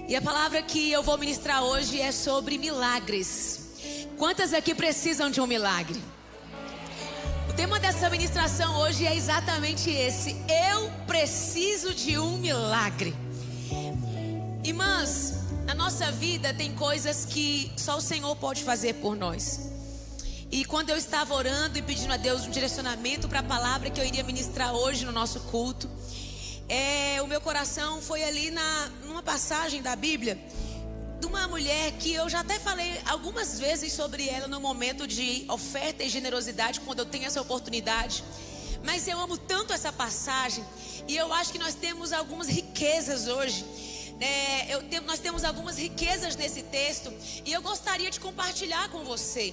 E a palavra que eu vou ministrar hoje é sobre milagres. Quantas aqui precisam de um milagre? O tema dessa ministração hoje é exatamente esse: eu preciso de um milagre. Irmãs, na nossa vida tem coisas que só o Senhor pode fazer por nós. E quando eu estava orando e pedindo a Deus um direcionamento para a palavra que eu iria ministrar hoje no nosso culto, o meu coração foi ali numa passagem da Bíblia de uma mulher que eu já até falei algumas vezes sobre ela no momento de oferta e generosidade, quando eu tenho essa oportunidade. Mas eu amo tanto essa passagem e eu acho que nós temos algumas riquezas hoje. Nós temos algumas riquezas nesse texto e eu gostaria de compartilhar com você,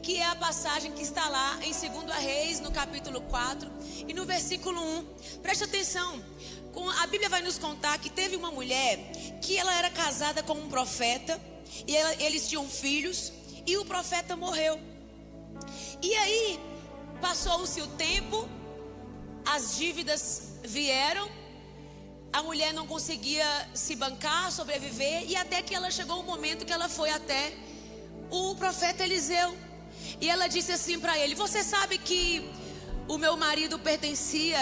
que é a passagem que está lá em 2 Reis, no capítulo 4 e no versículo 1. Preste atenção, a Bíblia vai nos contar que teve uma mulher que ela era casada com um profeta e eles tinham filhos e o profeta morreu. E aí passou-se o tempo, as dívidas vieram, a mulher não conseguia se bancar, sobreviver, e até que ela chegou um momento que ela foi até o profeta Eliseu. E ela disse assim para ele: você sabe que o meu marido pertencia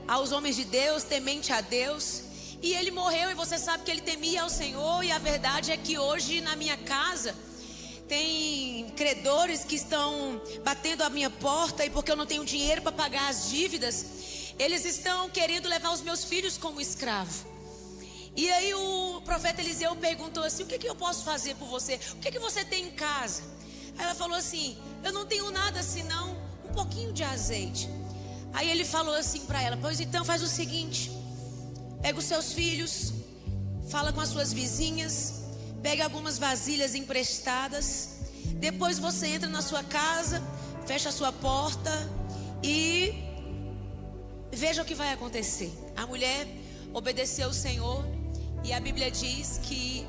aos homens de Deus, temente a Deus, e ele morreu, e você sabe que ele temia ao Senhor, e a verdade é que hoje na minha casa tem credores que estão batendo a minha porta, e porque eu não tenho dinheiro para pagar as dívidas, eles estão querendo levar os meus filhos como escravo. E aí o profeta Eliseu perguntou assim: o que eu posso fazer por você? O que você tem em casa? Aí ela falou assim: eu não tenho nada senão um pouquinho de azeite. Aí ele falou assim para ela: pois então faz o seguinte, pega os seus filhos, fala com as suas vizinhas, pega algumas vasilhas emprestadas, depois você entra na sua casa, fecha a sua porta e veja o que vai acontecer. A mulher obedeceu o Senhor e a Bíblia diz que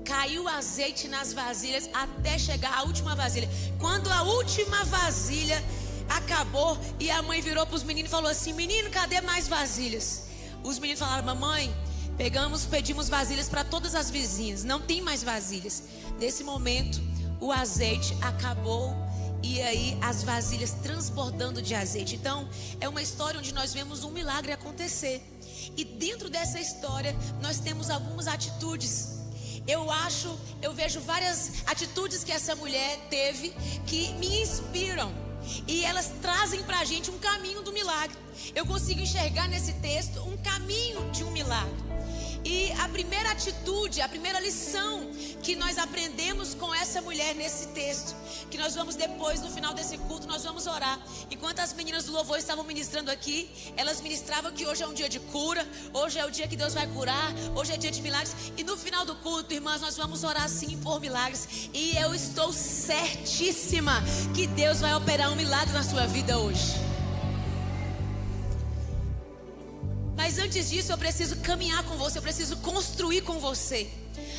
caiu azeite nas vasilhas até chegar à última vasilha. Quando a última vasilha acabou, e a mãe virou para os meninos e falou assim: menino, cadê mais vasilhas? Os meninos falaram: mamãe, pedimos vasilhas para todas as vizinhas, não tem mais vasilhas. Nesse momento o azeite acabou, e aí as vasilhas transbordando de azeite. Então é uma história onde nós vemos um milagre acontecer. E dentro dessa história nós temos algumas atitudes. Eu vejo várias atitudes que essa mulher teve que me inspiram, e elas trazem pra gente um caminho do milagre. Eu consigo enxergar nesse texto um caminho de um milagre. E a primeira atitude, a primeira lição que nós aprendemos com essa mulher nesse texto, que nós vamos depois, no final desse culto, nós vamos orar. Enquanto as meninas do louvor estavam ministrando aqui, elas ministravam que hoje é um dia de cura, hoje é o dia que Deus vai curar, hoje é dia de milagres. E no final do culto, irmãs, nós vamos orar sim por milagres. E eu estou certíssima que Deus vai operar um milagre na sua vida hoje. Mas antes disso eu preciso caminhar com você, eu preciso construir com você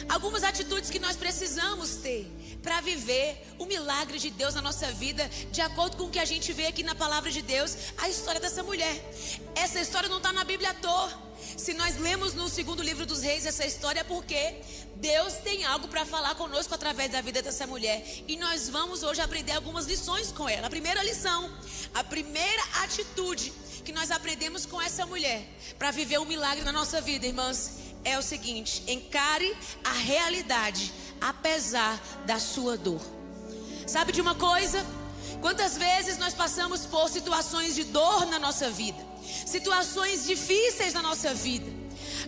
algumas atitudes que nós precisamos ter para viver o milagre de Deus na nossa vida, de acordo com o que a gente vê aqui na palavra de Deus, a história dessa mulher. Essa história não está na Bíblia à toa. Se nós lemos no 2º livro dos Reis essa história, é porque Deus tem algo para falar conosco através da vida dessa mulher. E nós vamos hoje aprender algumas lições com ela. A primeira lição, a primeira atitude que nós aprendemos com essa mulher para viver um milagre na nossa vida, irmãs, é o seguinte: encare a realidade apesar da sua dor. Sabe de uma coisa? Quantas vezes nós passamos por situações de dor na nossa vida, situações difíceis na nossa vida.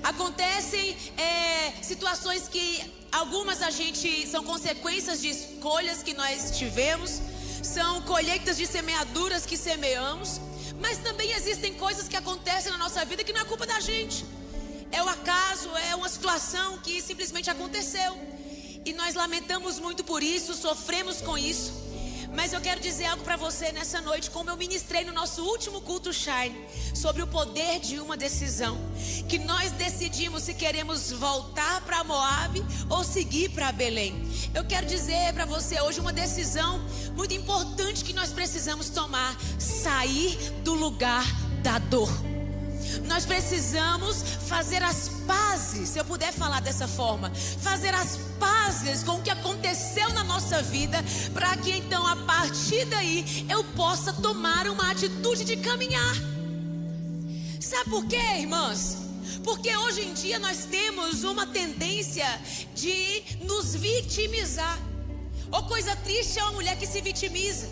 Acontecem situações que algumas são consequências de escolhas que nós tivemos, são colheitas de semeaduras que semeamos. Mas também existem coisas que acontecem na nossa vida que não é culpa da gente. É o acaso, é uma situação que simplesmente aconteceu. E nós lamentamos muito por isso, sofremos com isso. Mas eu quero dizer algo para você nessa noite, como eu ministrei no nosso último culto Shine, sobre o poder de uma decisão. Que nós decidimos se queremos voltar para Moabe ou seguir para Belém. Eu quero dizer para você hoje uma decisão muito importante que nós precisamos tomar: sair do lugar da dor. Nós precisamos fazer as pazes, se eu puder falar dessa forma, fazer as pazes com o que aconteceu na nossa vida, para que então a partir daí eu possa tomar uma atitude de caminhar. Sabe por quê, irmãs? Porque hoje em dia nós temos uma tendência de nos vitimizar. Ou coisa triste é uma mulher que se vitimiza.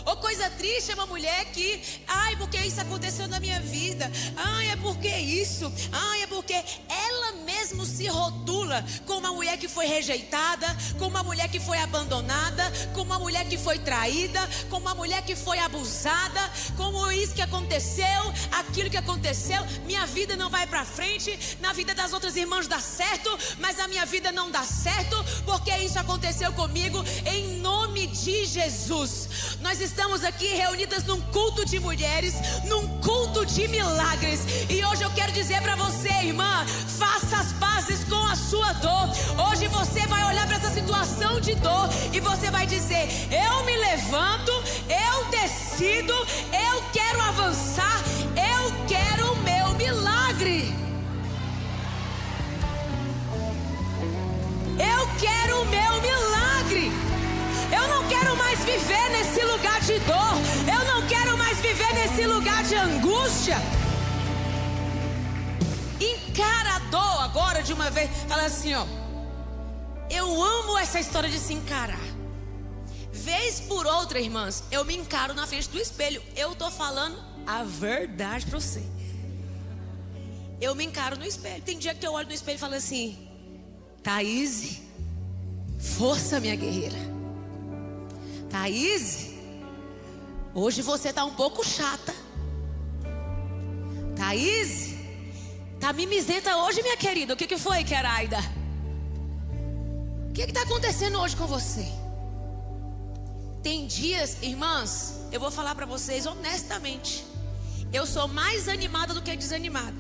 Ou coisa triste é uma mulher que, ai, porque isso aconteceu na minha vida, ai, é porque isso, ai, é porque ela mesmo se rotula como uma mulher que foi rejeitada, como uma mulher que foi abandonada, como uma mulher que foi traída, como uma mulher que foi abusada, como isso que aconteceu, aquilo que aconteceu. Minha vida não vai pra frente, na vida das outras irmãs dá certo, mas a minha vida não dá certo, porque isso aconteceu comigo. Em nome de Jesus, nós estamos aqui reunidas num culto de mulheres, num culto de milagres. E hoje eu quero dizer para você, irmã, faça as pazes com a sua dor. Hoje você vai olhar para essa situação de dor e você vai dizer: eu me levanto, eu decido, eu quero avançar, eu quero o meu milagre. Eu quero o meu milagre. Eu não quero mais viver nesse lugar de dor. Eu não quero mais viver nesse lugar de angústia. Encara a dor agora de uma vez. Fala assim, ó: eu amo essa história de se encarar. Vez por outra, irmãs, eu me encaro na frente do espelho. Eu tô falando a verdade pra você. Eu me encaro no espelho. Tem dia que eu olho no espelho e falo assim: Thaís, força, minha guerreira. Thaís, hoje você tá um pouco chata. Thaís, tá mimizenta hoje, minha querida. O que foi, Queraida? O que tá acontecendo hoje com você? Tem dias, irmãs, eu vou falar pra vocês honestamente, eu sou mais animada do que desanimada.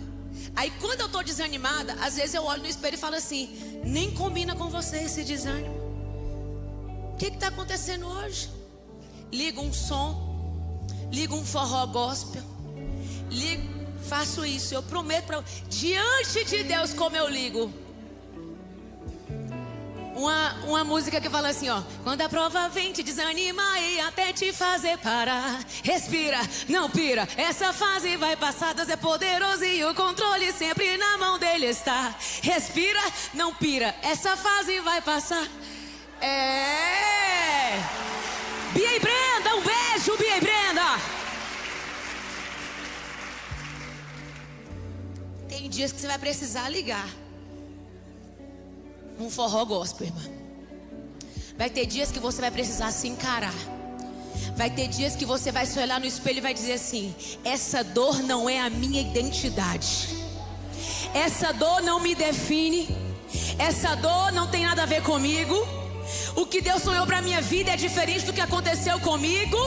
Aí quando eu tô desanimada, às vezes eu olho no espelho e falo assim: nem combina com você esse desânimo. O que está acontecendo hoje? Ligo um som, ligo um forró gospel, faço isso. Eu prometo para diante de Deus como eu ligo. Uma música que fala assim, ó: quando a prova vem te desanima e até te fazer parar, respira, não pira, essa fase vai passar. Deus é poderoso e o controle sempre na mão dele está. Respira, não pira, essa fase vai passar. Bia e Brenda, um beijo, Bia e Brenda. Tem dias que você vai precisar ligar um forró gospel, irmã. Vai ter dias que você vai precisar se encarar. Vai ter dias que você vai se olhar no espelho e vai dizer assim: essa dor não é a minha identidade, essa dor não me define, essa dor não tem nada a ver comigo. O que Deus sonhou para minha vida é diferente do que aconteceu comigo.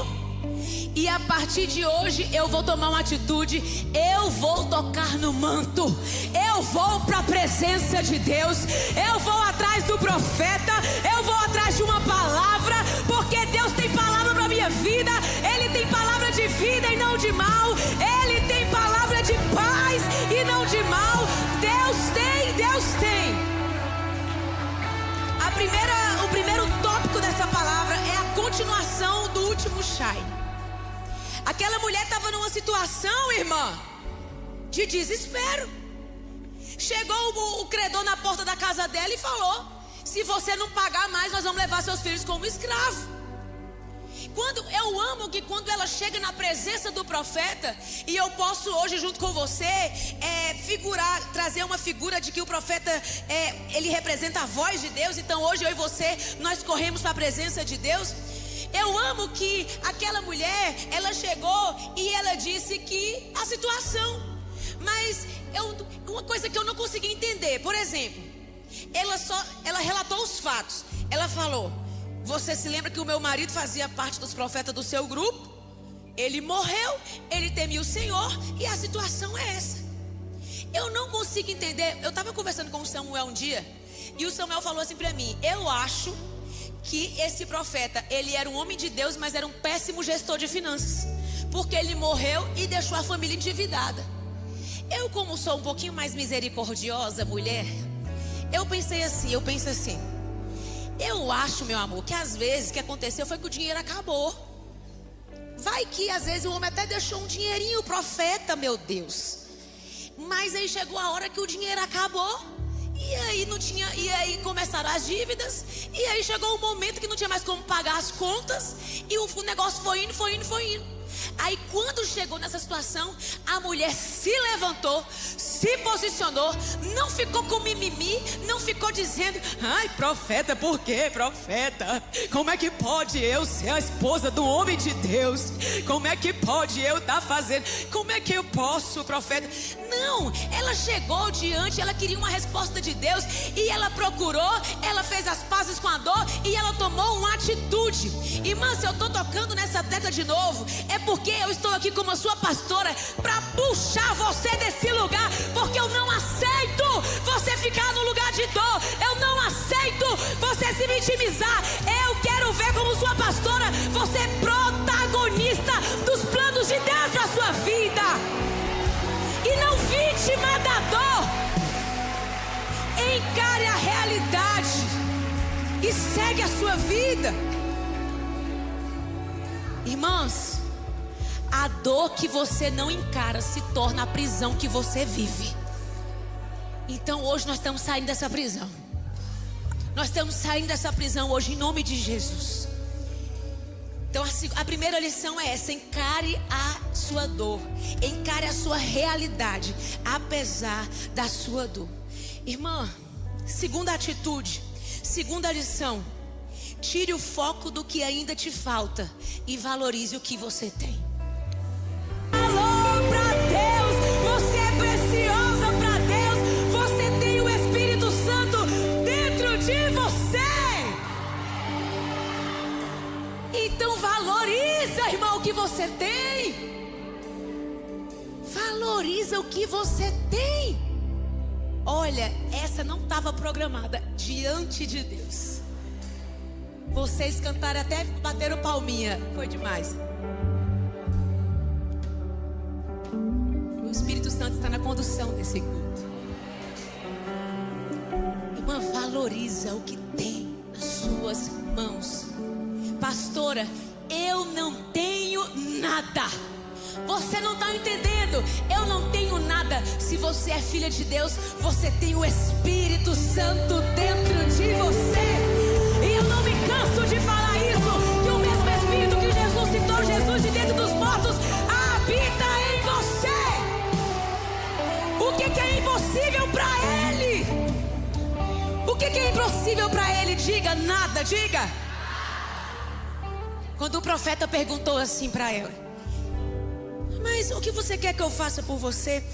E a partir de hoje eu vou tomar uma atitude. Eu vou tocar no manto. Eu vou para a presença de Deus. Eu vou atrás do profeta. Eu vou atrás de uma palavra. Porque Deus tem palavra para minha vida. Ele tem palavra de vida e não de mal. Ele tem palavra de paz e não de mal. Deus tem, Deus tem. O primeiro tópico dessa palavra é a continuação do último shine. Aquela mulher estava numa situação, irmã, de desespero. Chegou o credor na porta da casa dela e falou: se você não pagar mais, nós vamos levar seus filhos como escravo. Eu amo que quando ela chega na presença do profeta, e eu posso hoje junto com você trazer uma figura de que o profeta ele representa a voz de Deus. Então hoje eu e você, nós corremos para a presença de Deus. Eu amo que aquela mulher, ela chegou e ela disse que a situação, mas uma coisa que eu não consegui entender, por exemplo, ela relatou os fatos. Ela falou: você se lembra que o meu marido fazia parte dos profetas do seu grupo? Ele morreu, ele temia o Senhor e a situação é essa. Eu não consigo entender. Eu estava conversando com o Samuel um dia e o Samuel falou assim para mim: eu acho que esse profeta, ele era um homem de Deus, mas era um péssimo gestor de finanças, porque ele morreu e deixou a família endividada. Eu, como sou um pouquinho mais misericordiosa, mulher, eu penso assim, eu acho, meu amor, que às vezes o que aconteceu foi que o dinheiro acabou. Vai que às vezes o homem até deixou um dinheirinho, profeta, meu Deus. Mas aí chegou a hora que o dinheiro acabou. E aí não tinha, e aí começaram as dívidas. E aí chegou um momento que não tinha mais como pagar as contas. E o negócio foi indo. Aí quando chegou nessa situação, a mulher se levantou, se posicionou, não ficou com mimimi, não ficou dizendo: ai, profeta, por quê, profeta? Como é que pode eu ser a esposa do homem de Deus? Como é que pode eu estar fazendo? Como é que eu posso, profeta? Não, ela chegou diante, ela queria uma resposta de Deus. E ela procurou, ela fez as pazes com a dor e ela tomou uma atitude. Irmã, se eu estou tocando nessa tecla de novo, é porque eu estou aqui como a sua pastora para puxar você desse lugar. Porque eu não aceito você ficar no lugar de dor. Eu não aceito você se vitimizar. Eu quero ver como sua pastora, você é protagonista dos planos de Deus para a sua vida. E não vítima da dor. Encare a realidade e segue a sua vida. Irmãos, a dor que você não encara se torna a prisão que você vive. Então hoje nós estamos saindo dessa prisão. Nós estamos saindo dessa prisão hoje em nome de Jesus. Então a primeira lição é essa: encare a sua dor, encare a sua realidade, apesar da sua dor. Irmã, segunda atitude, segunda lição: tire o foco do que ainda te falta e valorize o que você tem. Alô pra Deus, você é preciosa pra Deus, você tem o Espírito Santo dentro de você. Então valoriza, irmão, o que você tem. Valoriza o que você tem. Olha, essa não estava programada diante de Deus. Vocês cantaram até bateram palminha, foi demais. O Espírito Santo está na condução desse culto. Irmã, valoriza o que tem nas suas mãos. Pastora, eu não tenho nada. Você não está entendendo. Eu não tenho nada. Se você é filha de Deus, você tem o Espírito Santo dentro de você. E eu não me canso de falar isso, que o mesmo Espírito que Jesus citou, Jesus de dentro dos mortos, habita em você. O que é impossível para Ele? O que é impossível para Ele? Diga nada, diga. Quando o profeta perguntou assim para ela: mas o que você quer que eu faça por você?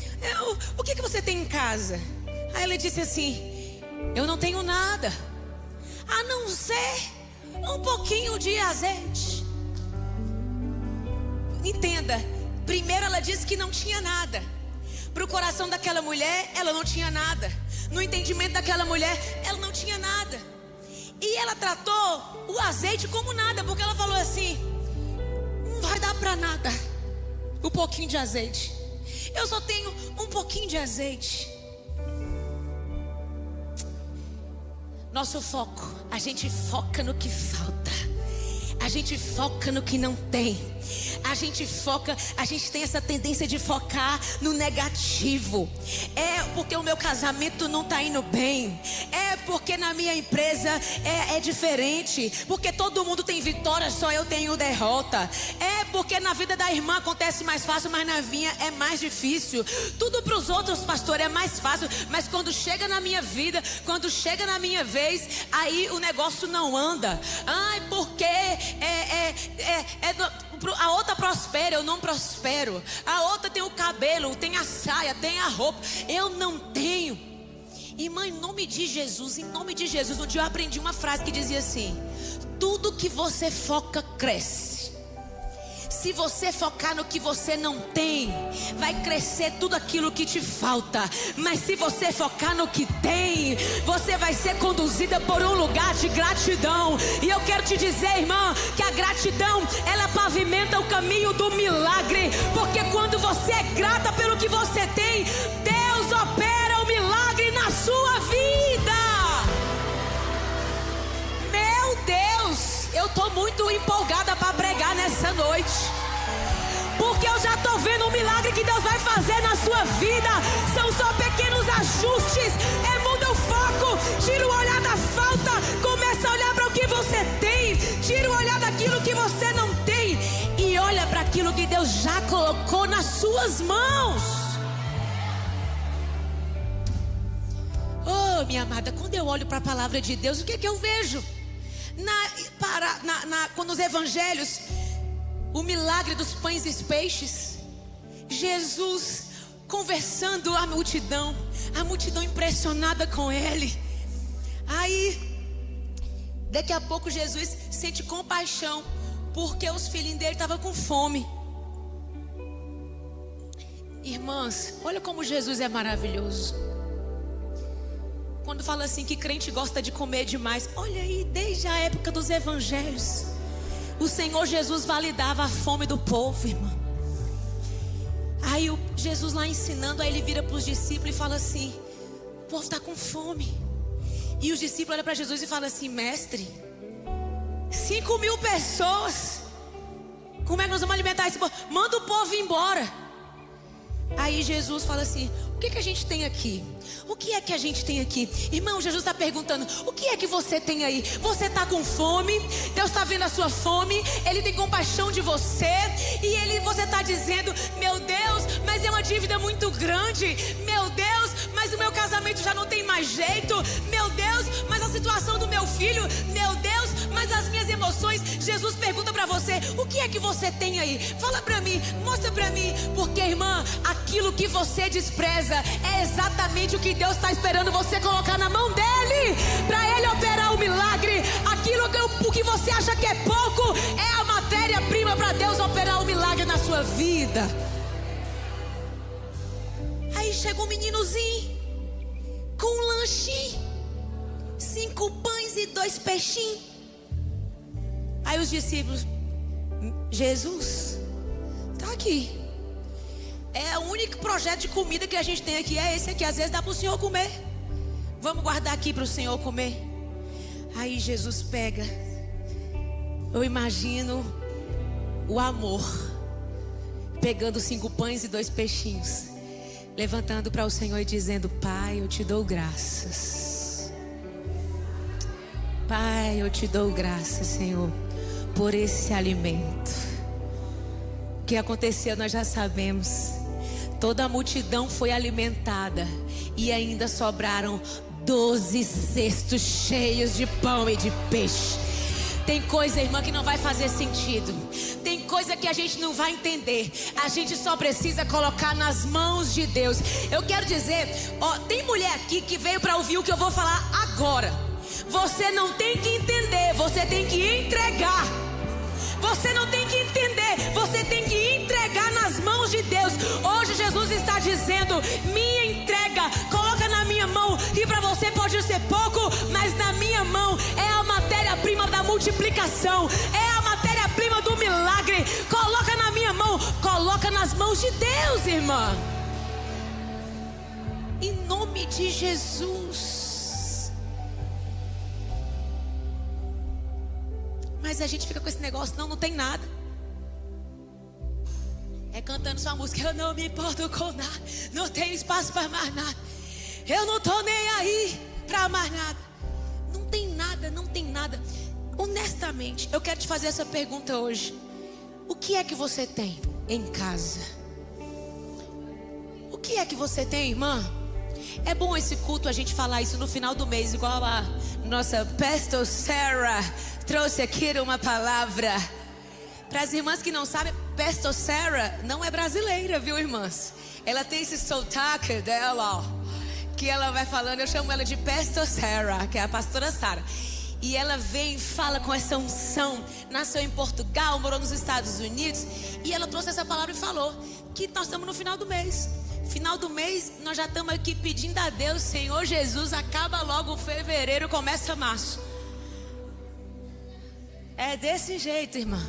O que você tem em casa? Aí ela disse assim: eu não tenho nada, a não ser um pouquinho de azeite. Entenda, primeiro ela disse que não tinha nada. Para o coração daquela mulher, ela não tinha nada. No entendimento daquela mulher, ela não tinha nada. E ela tratou o azeite como nada, porque ela falou assim: não vai dar para nada um pouquinho de azeite. Eu só tenho um pouquinho de azeite. Nosso foco, a gente foca no que falta. A gente foca no que não tem. A gente tem essa tendência de focar no negativo. É porque o meu casamento não está indo bem. É porque na minha empresa é diferente. Porque todo mundo tem vitória, só eu tenho derrota. É porque na vida da irmã acontece mais fácil, mas na minha é mais difícil. Tudo para os outros, pastor, é mais fácil. Mas quando chega na minha vida, quando chega na minha vez, aí o negócio não anda. Ai, porque a outra prospera, eu não prospero. A outra tem o cabelo, tem a saia, tem a roupa. Eu não tenho. Irmã, em nome de Jesus, um dia eu aprendi uma frase que dizia assim: tudo que você foca cresce. Se você focar no que você não tem, vai crescer tudo aquilo que te falta. Mas se você focar no que tem, você vai ser conduzida por um lugar de gratidão. E eu quero te dizer, irmã, que a gratidão, ela pavimenta o caminho do milagre. Porque quando você é grata pelo que você tem, Deus opera o milagre na sua vida. Meu Deus, eu estou muito empolgada para pregar nessa noite. Porque eu já estou vendo um milagre que Deus vai fazer na sua vida. São só pequenos ajustes. Muda o foco. Tira o olhar da falta. Começa a olhar para o que você tem. Tira o olhar daquilo que você não tem. E olha para aquilo que Deus já colocou nas suas mãos. Oh, minha amada, quando eu olho para a palavra de Deus, o que é que eu vejo? Quando os evangelhos, o milagre dos pães e peixes, Jesus conversando a multidão impressionada com ele. Aí, daqui a pouco Jesus sente compaixão, porque os filhinhos dele estavam com fome. Irmãs, olha como Jesus é maravilhoso. Quando fala assim que crente gosta de comer demais, olha aí, desde a época dos evangelhos, o Senhor Jesus validava a fome do povo, irmão. Aí Jesus lá ensinando, aí ele vira para os discípulos e fala assim: o povo está com fome. E os discípulos olham para Jesus e falam assim: mestre, 5.000 pessoas, como é que nós vamos alimentar esse povo? Manda o povo embora. Aí Jesus fala assim: o que a gente tem aqui? O que é que a gente tem aqui? Irmão, Jesus está perguntando: o que é que você tem aí? Você está com fome? Deus está vendo a sua fome. Ele tem compaixão de você. E você está dizendo: meu Deus, mas é uma dívida muito grande. Meu Deus, mas o meu casamento já não tem mais jeito. Meu Deus, mas a situação do meu filho. Meu Deus, mas as minhas emoções. Jesus pergunta para você: o que é que você tem aí? Fala para mim, mostra para mim. Porque, irmã, aquilo que você despreza é exatamente o que Deus está esperando você colocar na mão dele, para ele operar o milagre. O que você acha que é pouco é a matéria-prima para Deus operar o milagre na sua vida. Aí chega um meninozinho com um lanchinho, 5 pães e 2 peixinhos. Aí os discípulos: Jesus, tá aqui. É o único projeto de comida que a gente tem aqui, é esse aqui. Às vezes dá para o Senhor comer. Vamos guardar aqui para o Senhor comer. Aí Jesus pega. Eu imagino o amor, pegando 5 pães e 2 peixinhos, levantando para o Senhor e dizendo: Pai, eu te dou graças. Pai, eu te dou graças, Senhor, por esse alimento. O que aconteceu nós já sabemos. Toda a multidão foi alimentada e ainda sobraram 12 cestos cheios de pão e de peixe. Tem coisa, irmã, que não vai fazer sentido. Tem coisa que a gente não vai entender. A gente só precisa colocar nas mãos de Deus. Eu quero dizer, tem mulher aqui que veio para ouvir o que eu vou falar agora. Você não tem que entender, você tem que entregar. Você não tem que entender, você tem que entregar nas mãos de Deus. Hoje Jesus está dizendo: minha entrega, coloca na minha mão. E para você pode ser pouco, mas na minha mão é a matéria-prima da multiplicação, é a matéria-prima do milagre. Coloca na minha mão, coloca nas mãos de Deus, irmã. Em nome de Jesus. Mas a gente fica com esse negócio: não tem nada. É cantando sua música: eu não me importo com nada, não tenho espaço para mais nada, eu não tô nem aí para mais nada. Não tem nada, não tem nada. Honestamente, eu quero te fazer essa pergunta hoje: o que é que você tem em casa? O que é que você tem, irmã? É bom esse culto a gente falar isso no final do mês, igual a nossa Pastor Sarah trouxe aqui uma palavra. Para as irmãs que não sabem, Pastor Sarah não é brasileira, viu, irmãs? Ela tem esse sotaque dela, ó, que ela vai falando. Eu chamo ela de Pastor Sarah, que é a pastora Sara. E ela vem e fala com essa unção. Nasceu em Portugal, morou nos Estados Unidos. E ela trouxe essa palavra e falou que nós estamos no final do mês. Final do mês, nós já estamos aqui pedindo a Deus, Senhor Jesus, acaba logo fevereiro, começa março. É desse jeito, irmã.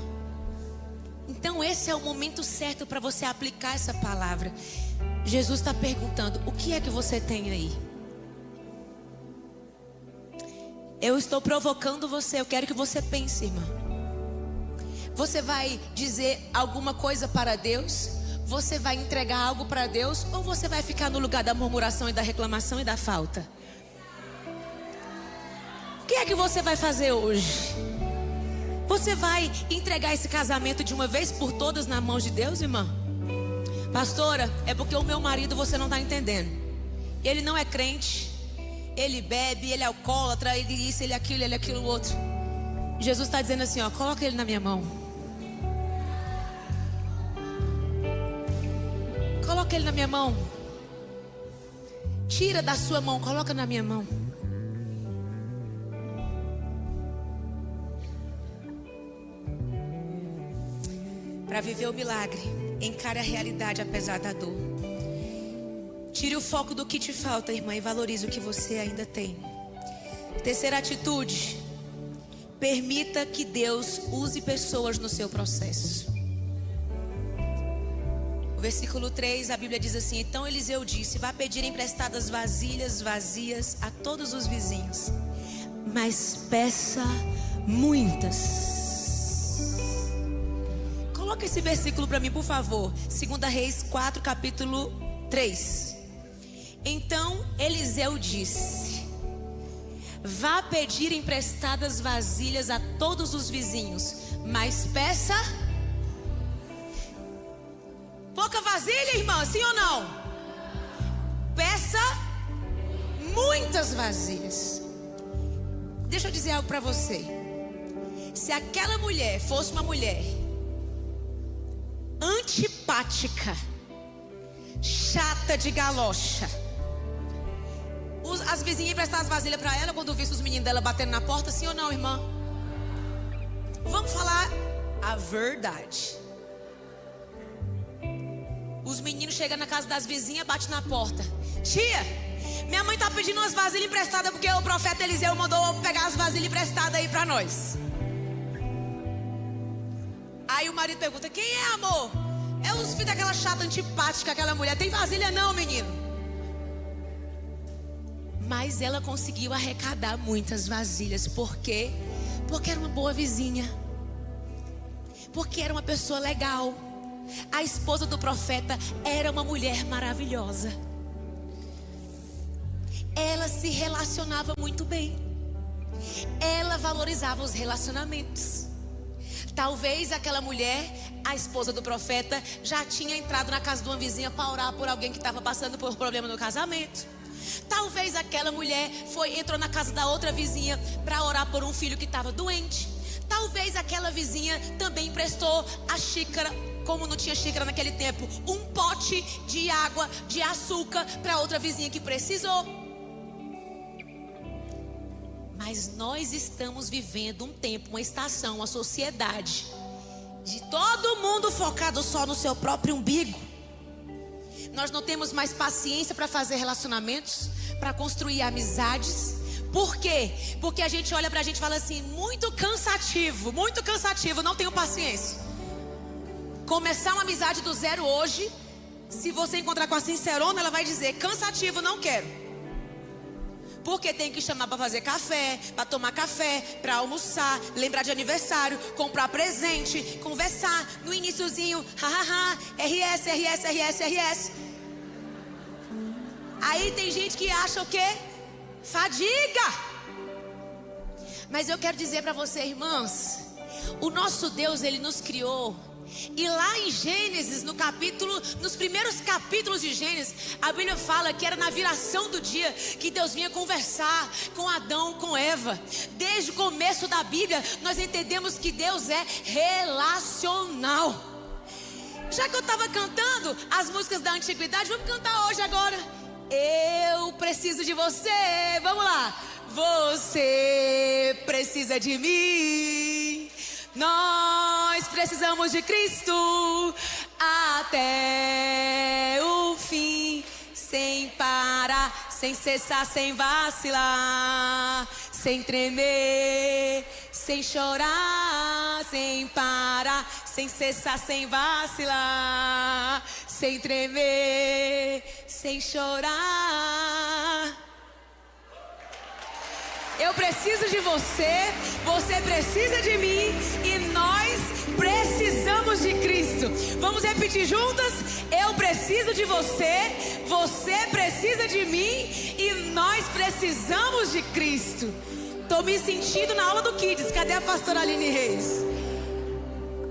Então esse é o momento certo para você aplicar essa palavra. Jesus está perguntando, o que é que você tem aí? Eu estou provocando você, eu quero que você pense, irmã. Você vai dizer alguma coisa para Deus? Você vai entregar algo para Deus? Ou você vai ficar no lugar da murmuração e da reclamação e da falta? O que é que você vai fazer hoje? Você vai entregar esse casamento de uma vez por todas nas mãos de Deus, irmã? Pastora, é porque o meu marido você não está entendendo. Ele não é crente. Ele bebe, ele é alcoólatra, ele isso, ele aquilo outro. Jesus está dizendo assim, ó, coloca ele na minha mão. Coloca ele na minha mão. Tira da sua mão, coloca na minha mão. Para viver o milagre, encare a realidade apesar da dor. Tire o foco do que te falta, irmã, e valorize o que você ainda tem. Terceira atitude: permita que Deus use pessoas no seu processo. O versículo 3, a Bíblia diz assim: então Eliseu disse, vá pedir emprestadas vasilhas vazias a todos os vizinhos, mas peça muitas. Coloca esse versículo para mim, por favor. 2 Reis 4, capítulo 3. Então Eliseu disse, vá pedir emprestadas vasilhas a todos os vizinhos, mas peça pouca vasilha, irmã, sim ou não? Peça muitas vasilhas. Deixa eu dizer algo para você. Se aquela mulher fosse uma mulher antipática, chata de galocha, as vizinhas emprestavam as vasilhas para ela quando visse os meninos dela batendo na porta, sim ou não, irmã? Vamos falar a verdade. Os meninos chegam na casa das vizinhas, batem na porta. Tia, minha mãe está pedindo umas vasilhas emprestadas porque o profeta Eliseu mandou pegar as vasilhas emprestadas aí para nós. Aí o marido pergunta, quem é, amor? É os filhos daquela chata antipática, aquela mulher. Tem vasilha não, menino? Mas ela conseguiu arrecadar muitas vasilhas. Por quê? Porque era uma boa vizinha. Porque era uma pessoa legal. A esposa do profeta era uma mulher maravilhosa. Ela se relacionava muito bem. Ela valorizava os relacionamentos. Talvez aquela mulher, a esposa do profeta, já tinha entrado na casa de uma vizinha para orar por alguém que estava passando por problema no casamento. Talvez aquela mulher entrou na casa da outra vizinha para orar por um filho que estava doente. Talvez aquela vizinha também emprestou a xícara, como não tinha xícara naquele tempo, um pote de água, de açúcar para outra vizinha que precisou. Mas nós estamos vivendo um tempo, uma estação, uma sociedade de todo mundo focado só no seu próprio umbigo. Nós não temos mais paciência para fazer relacionamentos, para construir amizades. Por quê? Porque a gente olha pra gente e fala assim, muito cansativo, não tenho paciência. Começar uma amizade do zero hoje, se você encontrar com a sincerona, ela vai dizer, cansativo, não quero. Porque tem que chamar para fazer café, para tomar café, para almoçar, lembrar de aniversário, comprar presente, conversar. No iniciozinho, hahaha, RS. Aí tem gente que acha o quê? Fadiga. Mas eu quero dizer para você, irmãs, o nosso Deus, Ele nos criou. E lá em Gênesis, nos primeiros capítulos de Gênesis, a Bíblia fala que era na viração do dia que Deus vinha conversar com Adão, com Eva. Desde o começo da Bíblia, nós entendemos que Deus é relacional. Já que eu estava cantando as músicas da antiguidade, vamos cantar hoje agora. Eu preciso de você, vamos lá. Você precisa de mim. Nós precisamos de Cristo até o fim. fim, sem parar, sem cessar, sem vacilar, sem tremer, sem chorar, sem parar, sem cessar, sem vacilar, sem tremer, sem chorar. Eu preciso de você, você precisa de mim e nós precisamos de Cristo. Vamos repetir juntas? Eu preciso de você, você precisa de mim e nós precisamos de Cristo. Estou me sentindo na aula do Kids. Cadê a pastora Aline Reis?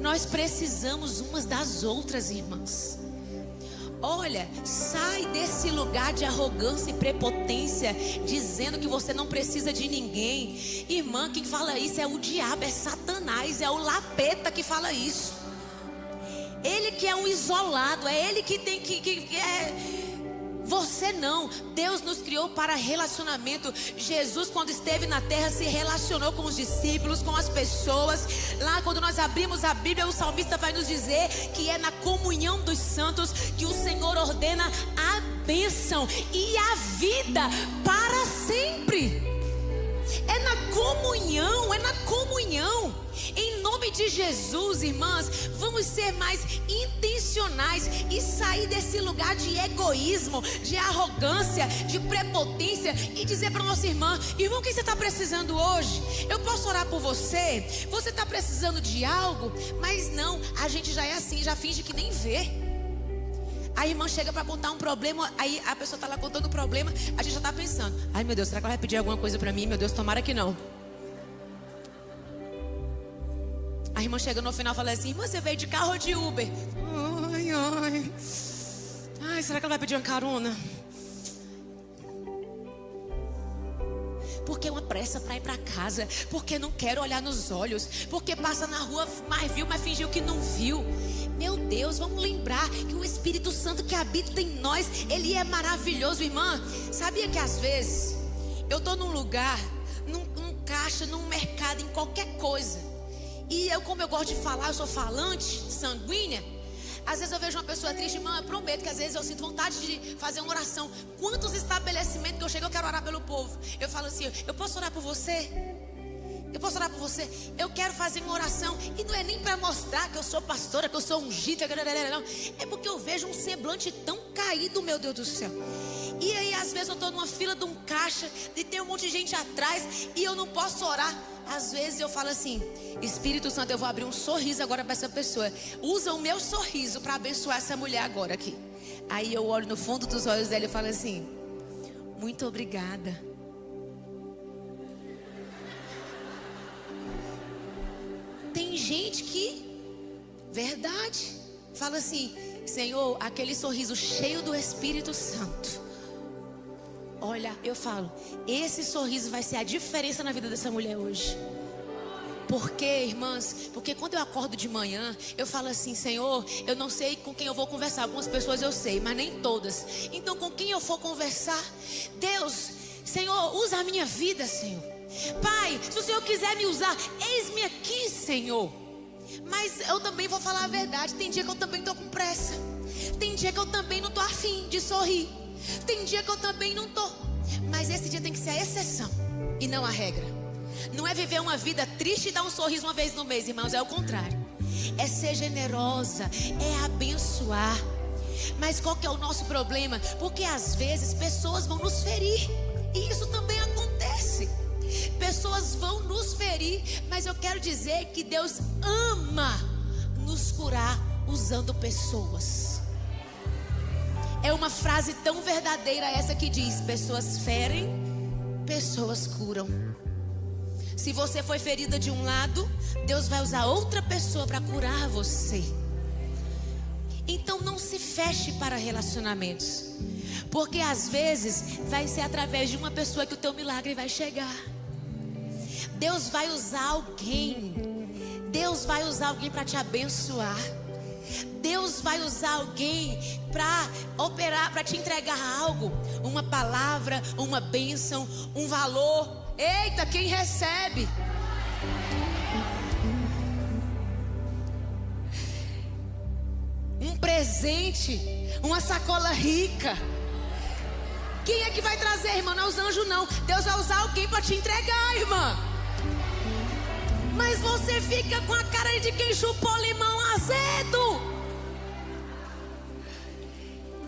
Nós precisamos umas das outras, irmãs. Olha, sai desse lugar de arrogância e prepotência, dizendo que você não precisa de ninguém. Irmã, quem fala isso é o diabo, é Satanás, é o lapeta que fala isso. Ele que é um isolado, é ele que tem que você não. Deus nos criou para relacionamento. Jesus, quando esteve na terra, se relacionou com os discípulos, com as pessoas. Lá quando nós abrimos a Bíblia, o salmista vai nos dizer que é na comunhão dos santos que o Senhor ordena a bênção e a vida para sempre. É na comunhão, é na comunhão. Em nome de Jesus, irmãs, vamos ser mais intencionais e sair desse lugar de egoísmo, de arrogância, de prepotência e dizer para nossa irmã: irmão, o que você está precisando hoje? Eu posso orar por você? Você está precisando de algo? Mas não, a gente já é assim, já finge que nem vê. A irmã chega para contar um problema, aí a pessoa está lá contando o problema, a gente já está pensando: ai meu Deus, será que ela vai pedir alguma coisa para mim? Meu Deus, tomara que não. A irmã chega no final e fala assim: irmã, você veio de carro ou de Uber? Ai, será que ela vai pedir uma carona? Porque é uma pressa para ir para casa, porque não quero olhar nos olhos, porque passa na rua, mas viu, mas fingiu que não viu. Meu Deus, vamos lembrar que o Espírito Santo que habita em nós, ele é maravilhoso, irmã. Sabia que às vezes eu estou num lugar, num caixa, num mercado, em qualquer coisa, e eu, como eu gosto de falar, eu sou falante, sanguínea. Às vezes eu vejo uma pessoa triste, irmã, eu prometo que às vezes eu sinto vontade de fazer uma oração. Quantos estabelecimentos que eu chego, eu quero orar pelo povo. Eu falo assim: eu posso orar por você? Eu posso orar por você? Eu quero fazer uma oração. E não é nem para mostrar que eu sou pastora, que eu sou ungida, não. É porque eu vejo um semblante tão caído, meu Deus do céu. E aí às vezes eu estou numa fila de um caixa e tem um monte de gente atrás e eu não posso orar. Às vezes eu falo assim: Espírito Santo, eu vou abrir um sorriso agora para essa pessoa. Usa o meu sorriso para abençoar essa mulher agora aqui. Aí eu olho no fundo dos olhos dela e falo assim: muito obrigada. Tem gente que, verdade, fala assim: Senhor, aquele sorriso cheio do Espírito Santo. Olha, eu falo, esse sorriso vai ser a diferença na vida dessa mulher hoje. Por quê, irmãs? Porque quando eu acordo de manhã, eu falo assim: Senhor, eu não sei com quem eu vou conversar. Algumas pessoas eu sei, mas nem todas. Então com quem eu for conversar, Deus, Senhor, usa a minha vida, Senhor. Pai, se o Senhor quiser me usar, eis-me aqui, Senhor. Mas eu também vou falar a verdade. Tem dia que eu também estou com pressa. Tem dia que eu também não estou afim de sorrir. Tem dia que eu também não estou. Mas esse dia tem que ser a exceção e não a regra. Não é viver uma vida triste e dar um sorriso uma vez no mês, irmãos. É o contrário. É ser generosa, é abençoar. Mas qual que é o nosso problema? Porque às vezes pessoas vão nos ferir. E isso também acontece. Pessoas vão nos ferir, mas eu quero dizer que Deus ama nos curar usando pessoas. É uma frase tão verdadeira essa que diz: pessoas ferem, pessoas curam. Se você foi ferida de um lado, Deus vai usar outra pessoa para curar você. Então não se feche para relacionamentos, porque às vezes vai ser através de uma pessoa que o teu milagre vai chegar. Deus vai usar alguém. Deus vai usar alguém para te abençoar. Deus vai usar alguém para operar, para te entregar algo. Uma palavra, uma bênção, um valor. Eita, quem recebe? Um presente. presente, uma sacola rica. Quem é que vai trazer, irmã? Não é os anjos, não. Deus vai usar alguém para te entregar, irmã. Mas você fica com a cara de quem chupou limão azedo.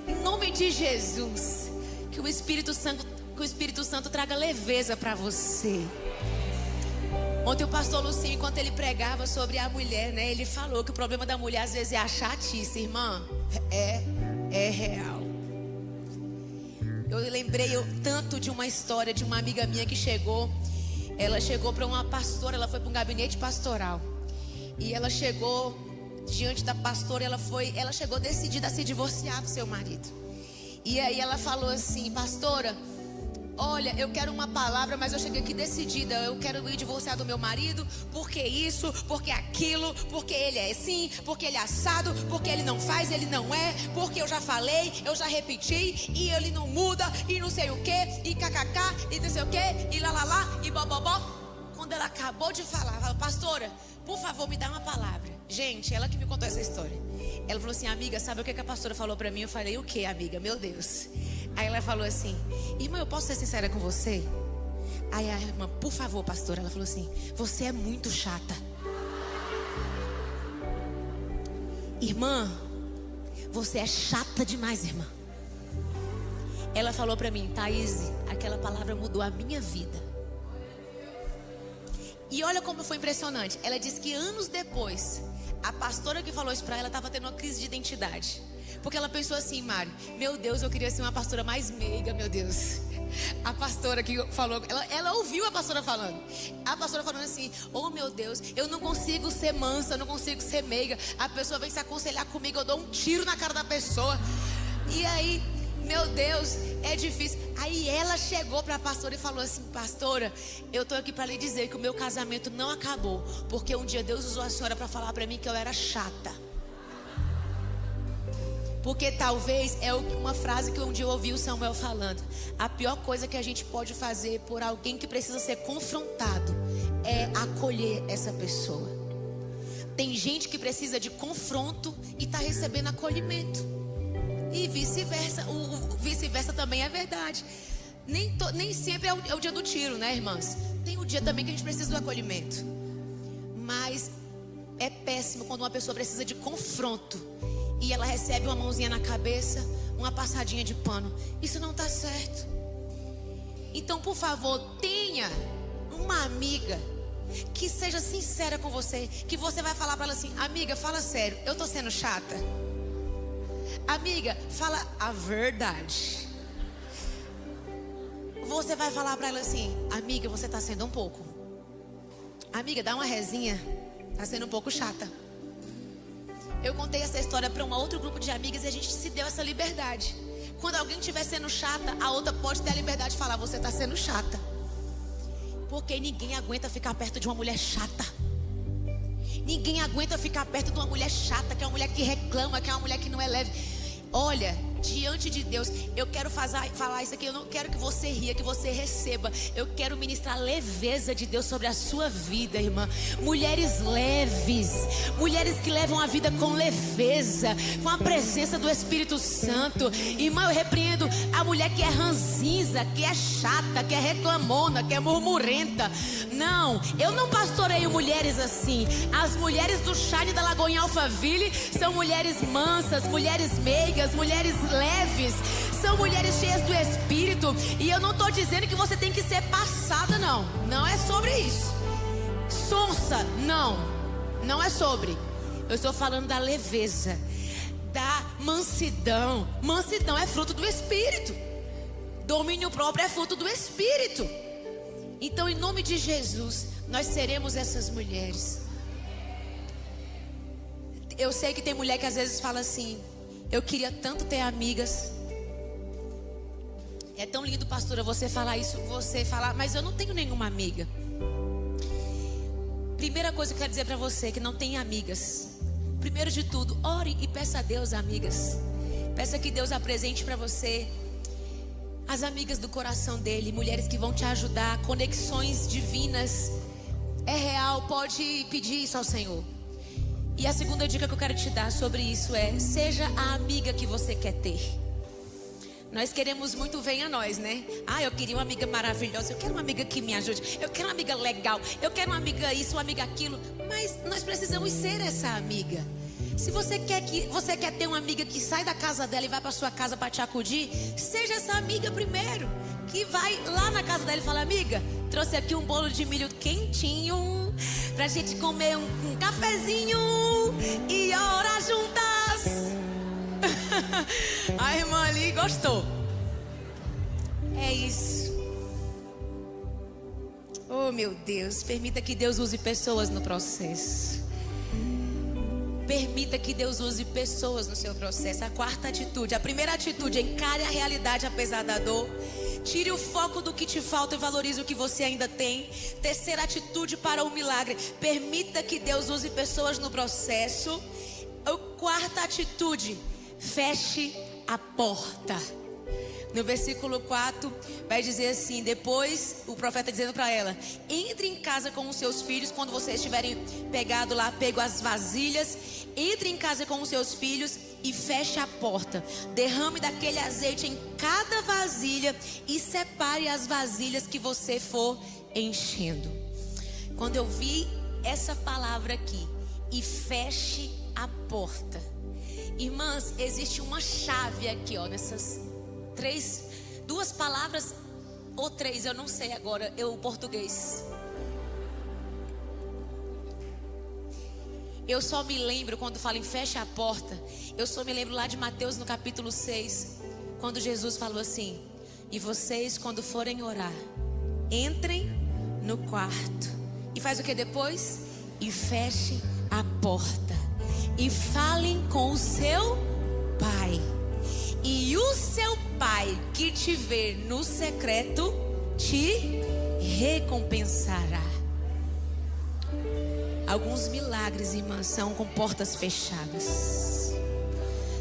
Em nome de Jesus, que o Espírito Santo traga leveza para você. Ontem o pastor Lucinho, enquanto ele pregava sobre a mulher, né, ele falou que o problema da mulher às vezes é a chatice, irmã. É real. Eu lembrei tanto de uma história de uma amiga minha que chegou. Ela chegou para uma pastora, ela foi para um gabinete pastoral. E ela chegou diante da pastora, ela chegou decidida a se divorciar do seu marido. E aí ela falou assim: pastora, olha, eu quero uma palavra, mas eu cheguei aqui decidida. Eu quero ir divorciar do meu marido. Porque isso, porque aquilo, porque ele é assim, porque ele é assado, porque ele não faz, ele não é, porque eu já falei, eu já repeti, e ele não muda, e não sei o que, e kkk, e não sei o que, e lá, e bobobó. Quando ela acabou de falar, ela falou: pastora, por favor, me dá uma palavra. Gente, ela que me contou essa história. Ela falou assim: amiga, sabe o que a pastora falou pra mim? Eu falei: o que, amiga? Meu Deus. Aí ela falou assim: irmã, eu posso ser sincera com você? Aí a irmã: por favor, pastora. Ela falou assim: você é muito chata. Irmã, você é chata demais, irmã. Ela falou pra mim: Thaís, aquela palavra mudou a minha vida. E olha como foi impressionante. Ela disse que anos depois, a pastora que falou isso pra ela estava tendo uma crise de identidade. Porque ela pensou assim: Mari, meu Deus, eu queria ser uma pastora mais meiga, meu Deus. A pastora que falou, ela ouviu a pastora falando. A pastora falando assim: oh meu Deus, eu não consigo ser mansa, eu não consigo ser meiga. A pessoa vem se aconselhar comigo, eu dou um tiro na cara da pessoa. E aí, meu Deus, é difícil. Aí ela chegou para a pastora e falou assim: pastora, eu tô aqui para lhe dizer que o meu casamento não acabou, porque um dia Deus usou a senhora para falar para mim que eu era chata. Porque talvez é uma frase que um dia eu ouvi o Samuel falando: a pior coisa que a gente pode fazer por alguém que precisa ser confrontado é acolher essa pessoa. Tem gente que precisa de confronto e está recebendo acolhimento. E vice-versa. O vice-versa também é verdade. Nem sempre é o dia do tiro, né, irmãs? Tem o dia também que a gente precisa do acolhimento. Mas é péssimo quando uma pessoa precisa de confronto e ela recebe uma mãozinha na cabeça, uma passadinha de pano. Isso não está certo. Então, por favor, tenha uma amiga que seja sincera com você, que você vai falar para ela assim: amiga, fala sério, eu tô sendo chata? Amiga, fala a verdade. Você vai falar para ela assim: amiga, você tá sendo um pouco. Amiga, dá uma rezinha, tá sendo um pouco chata. Eu contei essa história para um outro grupo de amigas e a gente se deu essa liberdade. Quando alguém estiver sendo chata, a outra pode ter a liberdade de falar: você está sendo chata. Porque ninguém aguenta ficar perto de uma mulher chata. Ninguém aguenta ficar perto de uma mulher chata, que é uma mulher que reclama, que é uma mulher que não é leve. Olha, diante de Deus, eu quero falar isso aqui. Eu não quero que você ria, que você receba. Eu quero ministrar a leveza de Deus sobre a sua vida, irmã. Mulheres leves, mulheres que levam a vida com leveza, com a presença do Espírito Santo. Irmã, eu repreendo a mulher que é ranzinza, que é chata, que é reclamona, que é murmurenta. Não, eu não pastoreio mulheres assim. As mulheres do Charme da Lagoa em Alphaville são mulheres mansas, mulheres meigas, mulheres leves, são mulheres cheias do Espírito. E eu não estou dizendo que você tem que ser passada, não. Não é sobre isso. Sonsa, não é sobre. Eu estou falando da leveza, da mansidão. Mansidão é fruto do Espírito. Domínio próprio é fruto do Espírito. Então, em nome de Jesus, nós seremos essas mulheres. Eu sei que tem mulher que às vezes fala assim: eu queria tanto ter amigas. É tão lindo, pastora, você falar isso, você falar, mas eu não tenho nenhuma amiga. Primeira coisa que eu quero dizer para você, que não tem amigas. Primeiro de tudo, ore e peça a Deus amigas. Peça que Deus apresente para você as amigas do coração dele, mulheres que vão te ajudar, conexões divinas. É real, pode pedir isso ao Senhor. E a segunda dica que eu quero te dar sobre isso é: seja a amiga que você quer ter. Nós queremos muito venha a nós, né? Ah, eu queria uma amiga maravilhosa, eu quero uma amiga que me ajude, eu quero uma amiga legal, eu quero uma amiga isso, uma amiga aquilo. Mas nós precisamos ser essa amiga. Se você quer ter uma amiga que sai da casa dela e vai para sua casa para te acudir, seja essa amiga primeiro, que vai lá na casa dela e fala: amiga, trouxe aqui um bolo de milho quentinho pra gente comer um cafezinho e orar juntas. A irmã ali gostou. É isso. Oh, meu Deus, permita que Deus use pessoas no processo. Permita que Deus use pessoas no seu processo. A quarta atitude, a primeira atitude: encare a realidade apesar da dor. Tire o foco do que te falta e valorize o que você ainda tem. Terceira atitude para o milagre: permita que Deus use pessoas no processo. A quarta atitude: feche a porta. No versículo 4 vai dizer assim: depois o profeta dizendo para ela: entre em casa com os seus filhos. Quando vocês tiverem pego as vasilhas, entre em casa com os seus filhos e feche a porta. Derrame daquele azeite em cada vasilha e separe as vasilhas que você for enchendo. Quando eu vi essa palavra aqui, e feche a porta, irmãs, existe uma chave aqui, ó, nessas duas palavras ou três, eu não sei agora, o português. Eu só me lembro, quando falo em feche a porta, eu só me lembro lá de Mateus no capítulo 6, quando Jesus falou assim: e vocês, quando forem orar, entrem no quarto. E faz o que depois? E feche a porta. E falem com o seu pai. E o seu pai que te vê no secreto te recompensará. Alguns milagres, irmãs, são com portas fechadas.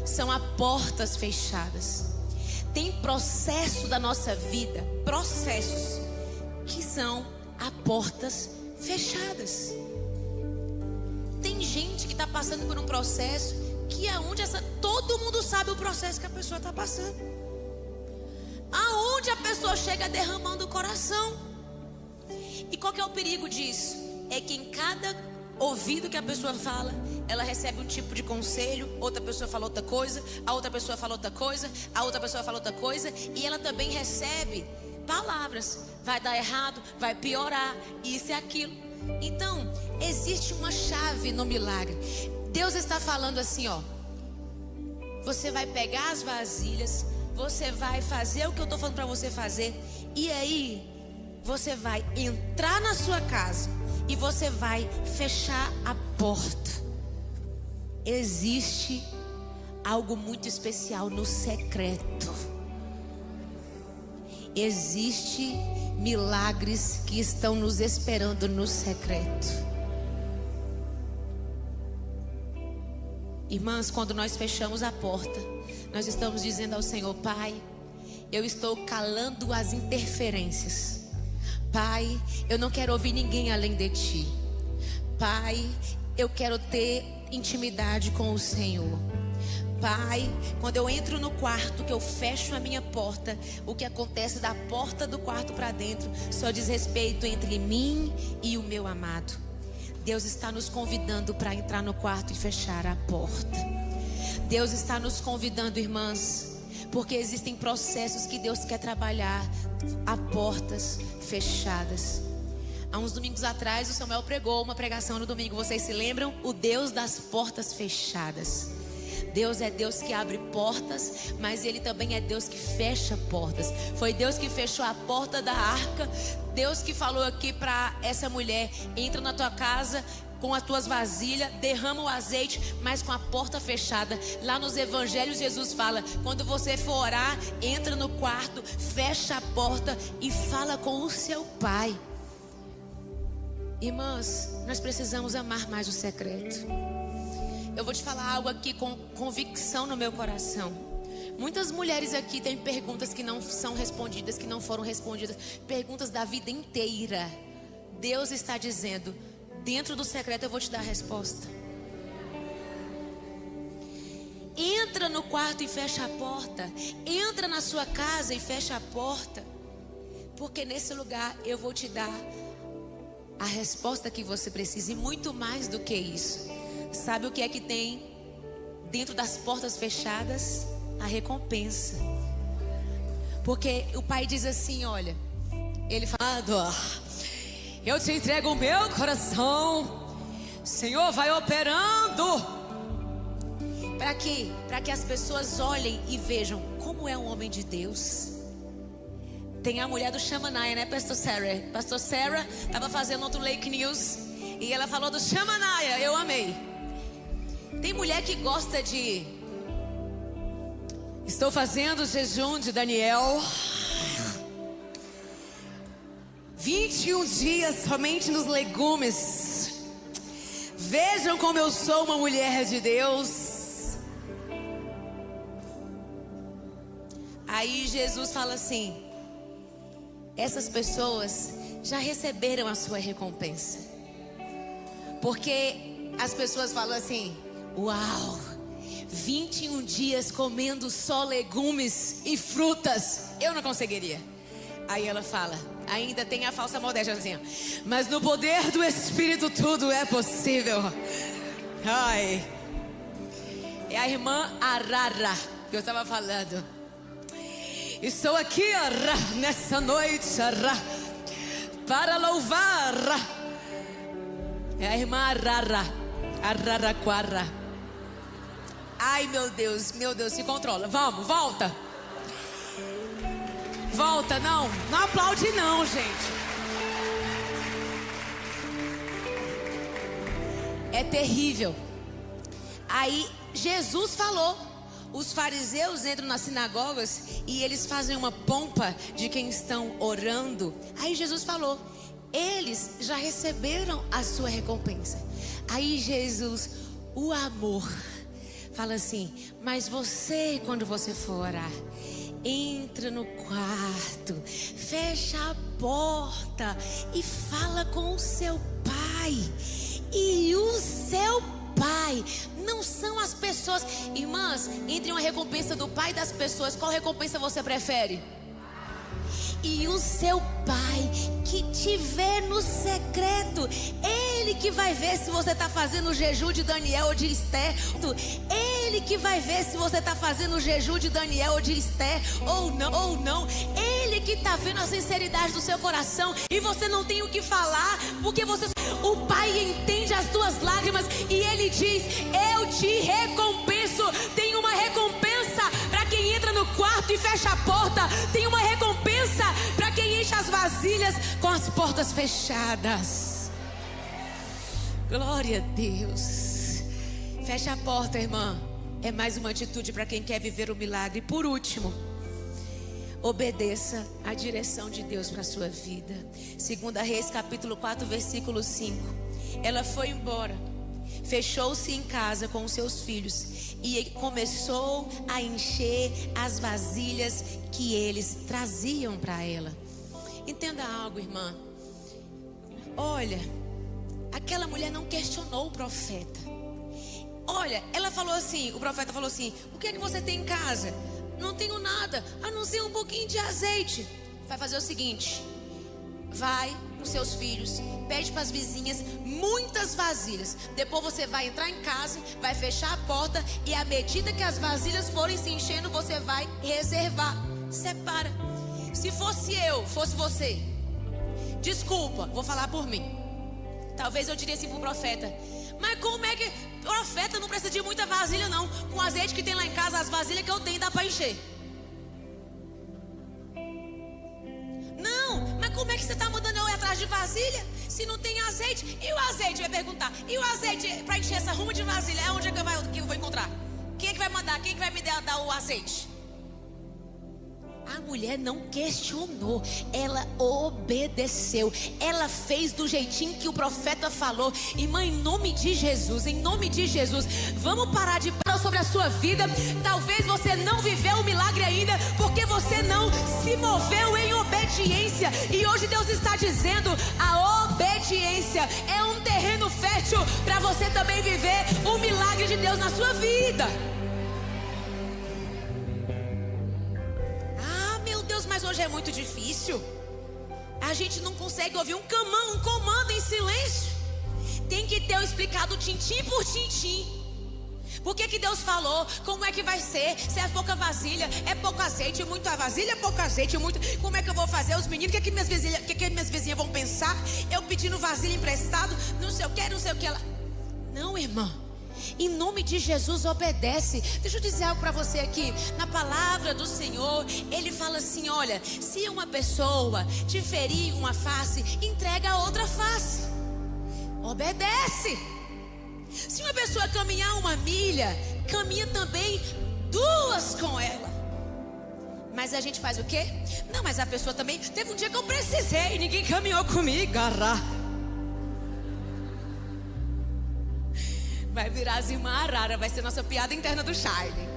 São a portas fechadas. Tem processo da nossa vida, processos que são a portas fechadas. Tem gente que está passando por um processo que todo mundo sabe o processo que a pessoa está passando. Aonde a pessoa chega derramando o coração. E qual que é o perigo disso? É que em cada ouvido que a pessoa fala, ela recebe um tipo de conselho. Outra pessoa fala outra coisa, a outra pessoa fala outra coisa, a outra pessoa fala outra coisa, e ela também recebe palavras: vai dar errado, vai piorar, isso e aquilo. Então, existe uma chave no milagre. Deus está falando assim, ó: você vai pegar as vasilhas, você vai fazer o que eu estou falando para você fazer, e aí você vai entrar na sua casa e você vai fechar a porta. Existe algo muito especial no secreto. Existe milagres que estão nos esperando no secreto. Irmãs, quando nós fechamos a porta, nós estamos dizendo ao Senhor: Pai, eu estou calando as interferências. Pai, eu não quero ouvir ninguém além de Ti. Pai, eu quero ter intimidade com o Senhor. Pai, quando eu entro no quarto, que eu fecho a minha porta, o que acontece da porta do quarto para dentro só diz respeito entre mim e o meu amado. Deus está nos convidando para entrar no quarto e fechar a porta. Deus está nos convidando, irmãs, porque existem processos que Deus quer trabalhar a portas fechadas. Há uns domingos atrás, o Samuel pregou uma pregação no domingo. Vocês se lembram? O Deus das portas fechadas. Deus é Deus que abre portas, mas Ele também é Deus que fecha portas. Foi Deus que fechou a porta da arca. Deus que falou aqui para essa mulher: entra na tua casa com as tuas vasilhas, derrama o azeite, mas com a porta fechada. Lá nos evangelhos Jesus fala: quando você for orar, entra no quarto, fecha a porta e fala com o seu pai. Irmãs, nós precisamos amar mais o secreto. Eu vou te falar algo aqui com convicção no meu coração. Muitas mulheres aqui têm perguntas que não são respondidas, que não foram respondidas, perguntas da vida inteira. Deus está dizendo: dentro do secreto eu vou te dar a resposta. Entra no quarto e fecha a porta. Entra na sua casa e fecha a porta. Porque nesse lugar eu vou te dar a resposta que você precisa. E muito mais do que isso. Sabe o que é que tem dentro das portas fechadas? A recompensa. Porque o pai diz assim, olha, ele fala, eu te entrego o meu coração, Senhor, vai operando. Para quê? Para que as pessoas olhem e vejam como é um homem de Deus. Tem a mulher do Shamanaya, né, Pastor Sarah? Pastor Sarah estava fazendo outro Lake News e ela falou do Shamanaya, eu amei. Tem mulher que gosta de... Estou fazendo o jejum de Daniel. 21 dias somente nos legumes. Vejam como eu sou uma mulher de Deus. Aí Jesus fala assim: essas pessoas já receberam a sua recompensa. Porque as pessoas falam assim: uau, 21 dias comendo só legumes e frutas, eu não conseguiria. Aí ela fala, ainda tem a falsa modéstia assim, mas no poder do Espírito tudo é possível. Ai, é a irmã Arara que eu estava falando. Estou aqui nessa noite para louvar. É a irmã Araraquara. Ai, meu Deus, se controla. Vamos, volta. Volta, não aplaude não, gente. É terrível. Aí Jesus falou. Os fariseus entram nas sinagogas e eles fazem uma pompa de quem estão orando. Aí Jesus falou: eles já receberam a sua recompensa. Aí Jesus, o amor, fala assim: mas você, quando você for orar, entra no quarto, fecha a porta e fala com o seu pai. E o seu pai não são as pessoas. Irmãs, entre uma recompensa do pai e das pessoas, qual recompensa você prefere? E o seu pai que te vê no secreto, ele que vai ver se você está fazendo o jejum de Daniel ou de Esther. Ele que vai ver se você está fazendo o jejum de Daniel ou de Esther ou não. Ele que está vendo a sinceridade do seu coração. E você não tem o que falar, porque o pai entende as tuas lágrimas e ele diz: eu te recompenso. Tem uma recompensa para quem entra no quarto e fecha a porta. Tem uma recompensa para quem enche as vasilhas com as portas fechadas. Glória a Deus. Fecha a porta, irmã. É mais uma atitude para quem quer viver o milagre. Por último, obedeça a direção de Deus para a sua vida. 2 Reis capítulo 4 versículo 5. Ela foi embora, fechou-se em casa com os seus filhos e começou a encher as vasilhas que eles traziam para ela. Entenda algo, irmã. Olha, aquela mulher não questionou o profeta. Olha, ela falou assim, o profeta falou assim: o que é que você tem em casa? Não tenho nada, a não ser um pouquinho de azeite. Vai fazer o seguinte: vai com seus filhos, pede para as vizinhas muitas vasilhas. Depois você vai entrar em casa, vai fechar a porta e à medida que as vasilhas forem se enchendo, você vai reservar. Separa. Se fosse você, desculpa, vou falar por mim. Talvez eu diria assim pro profeta: mas como é que o profeta não precisa de muita vasilha não? Com o azeite que tem lá em casa, as vasilhas que eu tenho dá para encher. Não, mas como é que você está mandando eu ir atrás de vasilha se não tem azeite? E o azeite? Vai perguntar. E o azeite para encher essa ruma de vasilha? É onde é que eu vou encontrar? Quem é que vai mandar? Quem é que vai me dar o azeite? A mulher não questionou, ela obedeceu, ela fez do jeitinho que o profeta falou. Irmã, em nome de Jesus, vamos parar de falar sobre a sua vida. Talvez você não viveu o milagre ainda porque você não se moveu em obediência. E hoje Deus está dizendo: a obediência é um terreno fértil para você também viver o milagre de Deus na sua vida. mas hoje é muito difícil. A gente não consegue ouvir um comando em silêncio. Tem que ter o explicado tintim por tintim. Por que Deus falou? Como é que vai ser? Se é pouca vasilha, é pouco azeite, muita vasilha, pouco azeite, muito. Como é que eu vou fazer? Os meninos, o que minhas vizinhas vão pensar? Eu pedindo vasilha emprestado, não sei o que ela. Não, irmã. Em nome de Jesus, obedece. Deixa eu dizer algo para você aqui. Na palavra do Senhor, Ele fala assim: olha, se uma pessoa te ferir uma face, entrega a outra face. Obedece. Se uma pessoa caminhar 1 milha, caminha também 2 com ela. Mas a gente faz o quê? Não, mas a pessoa também. Teve um dia que eu precisei, ninguém caminhou comigo. Vai virar as irmã Arara, vai ser nossa piada interna do Shine.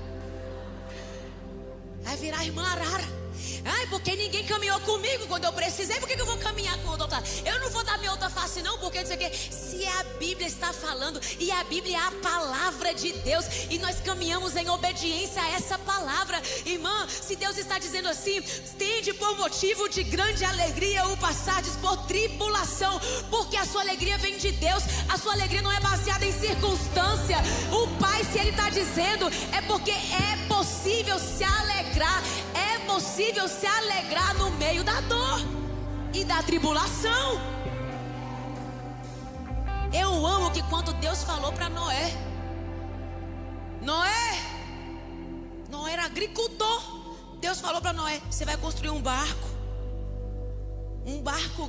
Vai virar a irmã Arara. Ai, porque ninguém caminhou comigo quando eu precisei. Por que eu vou caminhar com outra? Eu não vou dar minha outra face não, porque não sei o quê. Se a Bíblia está falando, e a Bíblia é a palavra de Deus, e nós caminhamos em obediência a essa palavra. Irmã, se Deus está dizendo assim: tende por motivo de grande alegria o passardes por tribulação, porque a sua alegria vem de Deus. A sua alegria não é baseada em circunstância. O Pai, se Ele está dizendo, é porque é possível se alegrar. É possível se alegrar no meio da dor e da tribulação. Eu amo que quando Deus falou para Noé era agricultor. Deus falou para Noé: você vai construir um barco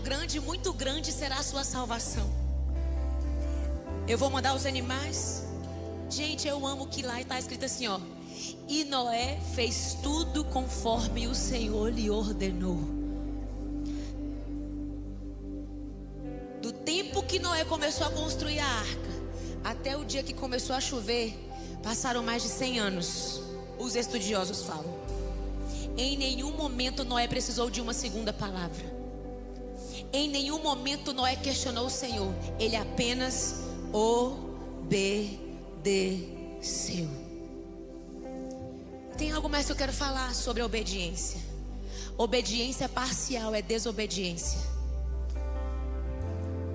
grande, muito grande será a sua salvação. Eu vou mandar os animais. Gente, eu amo que lá está escrito assim, ó: e Noé fez tudo conforme o Senhor lhe ordenou. Do tempo que Noé começou a construir a arca até o dia que começou a chover, passaram mais de 100 anos. Os estudiosos falam. Em nenhum momento Noé precisou de uma segunda palavra. Em nenhum momento Noé questionou o Senhor. Ele apenas obedeceu. Tem algo mais que eu quero falar sobre a obediência. Obediência parcial é desobediência.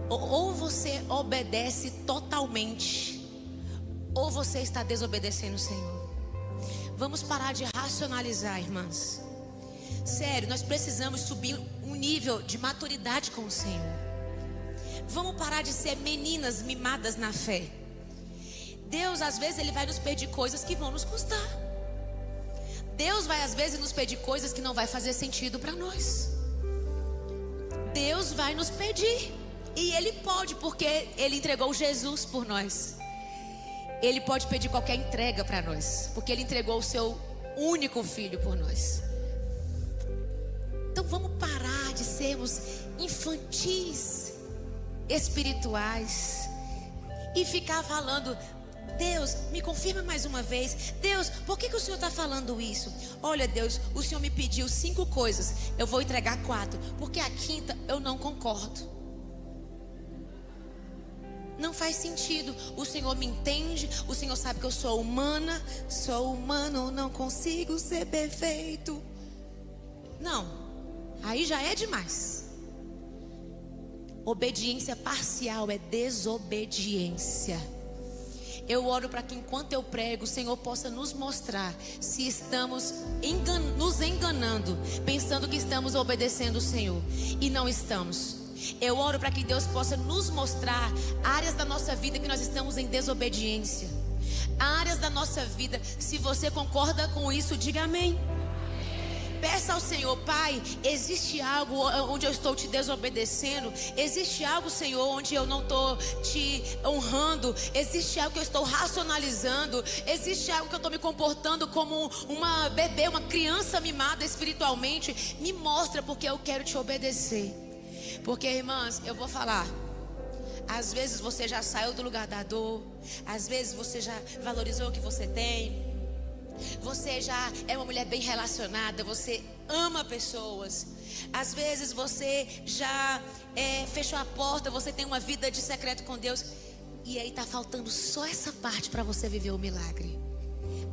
Ou você obedece totalmente, ou você está desobedecendo o Senhor. Vamos parar de racionalizar, irmãs. Sério, nós precisamos subir um nível de maturidade com o Senhor. Vamos parar de ser meninas mimadas na fé. Deus, às vezes, Ele vai nos pedir coisas que vão nos custar. Deus vai, às vezes, nos pedir coisas que não vai fazer sentido para nós. Deus vai nos pedir. E Ele pode, porque Ele entregou Jesus por nós. Ele pode pedir qualquer entrega para nós, porque Ele entregou o seu único filho por nós. Então vamos parar de sermos infantis espirituais e ficar falando: Deus, me confirma mais uma vez. Deus, por que o Senhor está falando isso? Olha, Deus, o Senhor me pediu 5 coisas, eu vou entregar 4, porque a 5ª eu não concordo. Não faz sentido. O Senhor me entende. O Senhor sabe que eu sou humana. Sou humano, não consigo ser perfeito. Não, aí já é demais. Obediência parcial é desobediência. Eu oro para que enquanto eu prego, o Senhor possa nos mostrar se estamos nos enganando, pensando que estamos obedecendo o Senhor e não estamos. Eu oro para que Deus possa nos mostrar áreas da nossa vida que nós estamos em desobediência. Áreas da nossa vida. Se você concorda com isso, diga amém. Peça ao Senhor: Pai, existe algo onde eu estou te desobedecendo? Existe algo, Senhor, onde eu não estou te honrando? Existe algo que eu estou racionalizando? Existe algo que eu estou me comportando como uma bebê, uma criança mimada espiritualmente? Me mostra, porque eu quero te obedecer. Porque, irmãs, eu vou falar, às vezes você já saiu do lugar da dor, às vezes você já valorizou o que você tem, você já é uma mulher bem relacionada, você ama pessoas, às vezes você já fechou a porta, você tem uma vida de secreto com Deus, e aí está faltando só essa parte para você viver o milagre.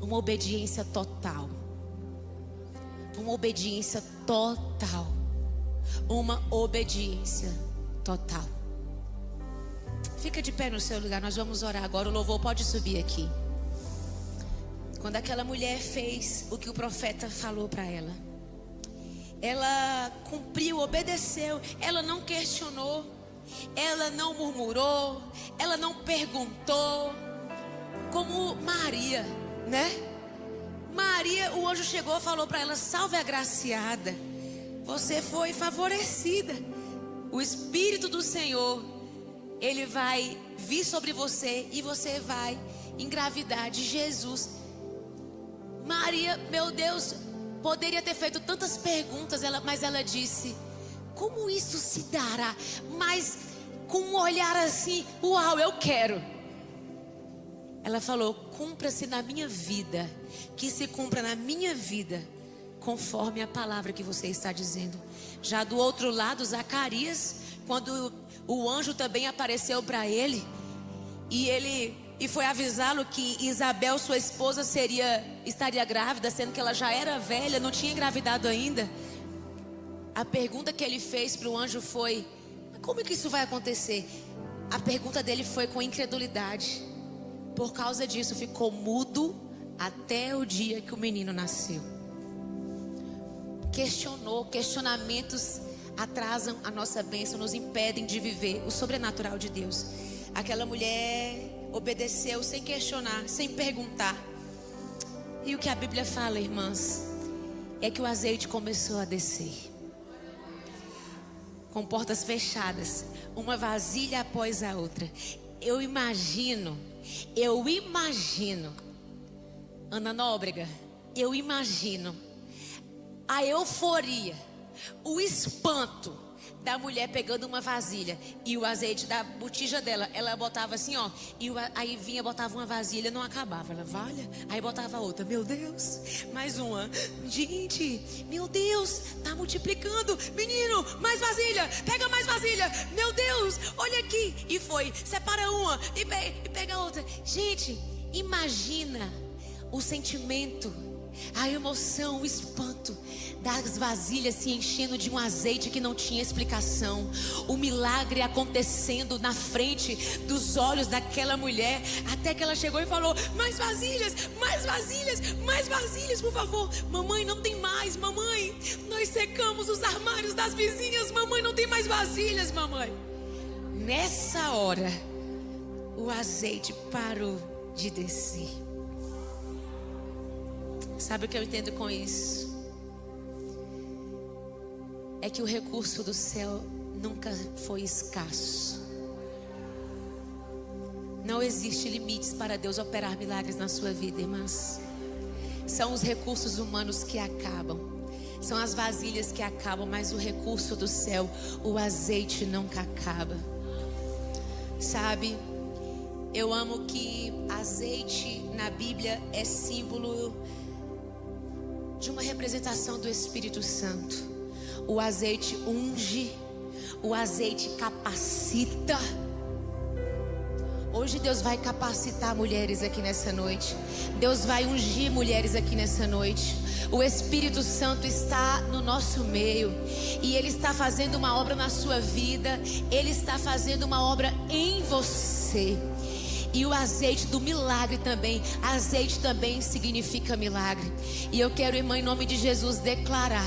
Uma obediência total. Uma obediência total. Uma obediência total. Fica de pé no seu lugar, nós vamos orar agora. O louvor pode subir aqui. Quando aquela mulher fez o que o profeta falou para ela, ela cumpriu, obedeceu. Ela não questionou, ela não murmurou, ela não perguntou. Como Maria, né? Maria, o anjo chegou e falou para ela: salve agraciada, você foi favorecida. O Espírito do Senhor, Ele vai vir sobre você e você vai engravidar de Jesus. Maria, meu Deus, poderia ter feito tantas perguntas, mas ela disse: como isso se dará? Mas com um olhar assim, uau, eu quero. Ela falou: cumpra-se na minha vida, que se cumpra na minha vida, conforme a palavra que você está dizendo. Já do outro lado, Zacarias, quando o anjo também apareceu para ele, e foi avisá-lo que Isabel, sua esposa, estaria grávida, sendo que ela já era velha, não tinha engravidado ainda. A pergunta que ele fez para o anjo foi: como é que isso vai acontecer? A pergunta dele foi com incredulidade. Por causa disso, ficou mudo até o dia que o menino nasceu. Questionamentos atrasam a nossa bênção, nos impedem de viver o sobrenatural de Deus. Aquela mulher obedeceu sem questionar, sem perguntar. E o que a Bíblia fala, irmãs, é que o azeite começou a descer, com portas fechadas, uma vasilha após a outra. Eu imagino, Ana Nóbrega, eu imagino a euforia, o espanto da mulher pegando uma vasilha e o azeite da botija dela, ela botava assim, ó, e aí vinha, botava uma vasilha, não acabava, ela valha, aí botava outra, meu Deus, mais uma, gente, meu Deus, tá multiplicando, menino, mais vasilha, pega mais vasilha, meu Deus, olha aqui, e foi, separa uma e pega outra. Gente, imagina o sentimento, a emoção, o espanto das vasilhas se enchendo de um azeite que não tinha explicação. O milagre acontecendo na frente dos olhos daquela mulher, até que ela chegou e falou: mais vasilhas, mais vasilhas, mais vasilhas, por favor. Mamãe, não tem mais, mamãe, nós secamos os armários das vizinhas, mamãe, não tem mais vasilhas, mamãe. Nessa hora, o azeite parou de descer. Sabe o que eu entendo com isso? É que o recurso do céu nunca foi escasso. Não existe limites para Deus operar milagres na sua vida, irmãs. São os recursos humanos que acabam, são as vasilhas que acabam, mas o recurso do céu, o azeite nunca acaba. Sabe, eu amo que azeite na Bíblia é símbolo de uma representação do Espírito Santo. O azeite unge, o azeite capacita. Hoje Deus vai capacitar mulheres aqui nessa noite. Deus vai ungir mulheres aqui nessa noite. O Espírito Santo está no nosso meio e Ele está fazendo uma obra na sua vida. Ele está fazendo uma obra em você. E o azeite do milagre também. Azeite também significa milagre. E eu quero, irmã, em nome de Jesus, declarar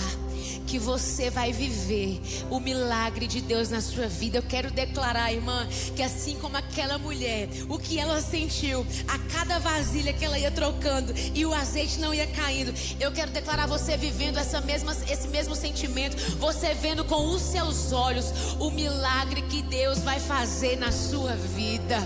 que você vai viver o milagre de Deus na sua vida. Eu quero declarar, irmã, que assim como aquela mulher, o que ela sentiu a cada vasilha que ela ia trocando e o azeite não ia caindo, eu quero declarar você vivendo esse mesmo sentimento, você vendo com os seus olhos o milagre que Deus vai fazer na sua vida.